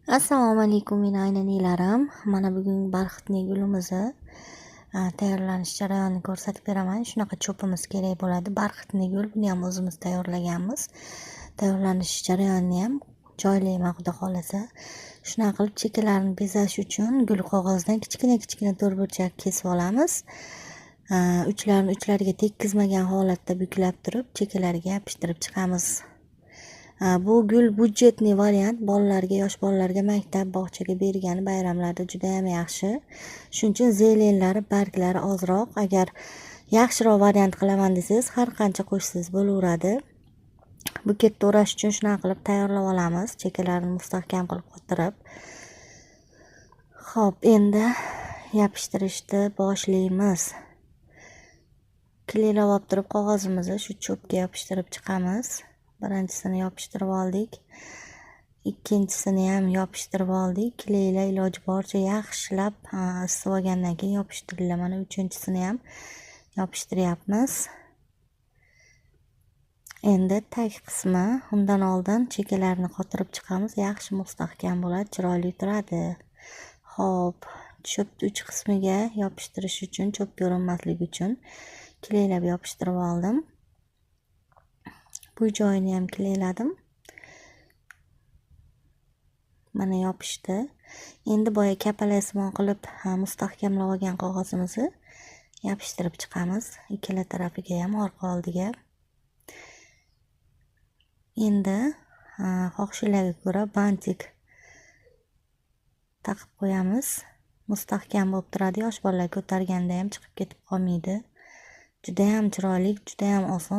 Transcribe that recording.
Assalomu alaykum meni aynanilarim. Mana bugun barxitli gulimizni tayyorlanish jarayonini ko'rsatib beraman. Shunaqa cho'pimiz kerak bo'ladi. Barxitli gul, buni ham o'zimiz tayyorlaganmiz. Tayyorlanish jarayonini ham joylayman xudo xolasa. Shunaqa qilib chekalarini bezash uchun gul qog'ozdan kichkina to'rtburchak kesib olamiz. Uchlarini uchlariga tekkizmagan holatda buklab turib, chekalariga yopishtirib chiqamiz. Bu gul budjetli variant, bolalarga, yosh bolalarga maktab, bog'chaga bergani bayramlarda juda ham yaxshi. Shuning uchun zelenlari, barglari ozroq. Agar yaxshiroq variant qilaman desangiz, har qancha qo'shsangiz bo'laveradi. Buketda o'rash uchun shunaqa qilib tayyorlab olamiz, chekalarini mustahkam qilib qotirib. Xo'p, endi yopishtirishni boshlaymiz. Kilaylab olib turib qog'ozimizni shu cho'pga yopishtirib chiqamiz. Birinchisini yopishtirib oldik. Ikkinchisini ham yopishtirib oldik. Kilaylar iloji boricha yaxshilab isib olgandan keyin yopishtiringlar. Mana uchinchisini ham yopishtiryapmiz. Endi tag qismi, undan oldin chekalarini qotirib chiqamiz. Yaxshi mustahkam bo'ladi, chiroyli turadi. Xo'p, cho'pni uch qismiga yopishtirish uchun, cho'p ko'rinmasligi uchun kilaylab yopishtirib oldim. Bu joyini ham kilayladim. Mana yopishdi. Endi boya kapalaysimon qilib mustahkamlab olgan qog'ozimizni yopishtirib chiqamiz. Ikkala tarafiga ham, orqa oldiga. Endi xohishinglarga ko'ra bantik taqib qo'yamiz. Mustahkam bo'lib turadi. Yosh bolalar ko'targanda ham chiqib ketib qolmaydi. Juda ham chiroyli, juda ham oson.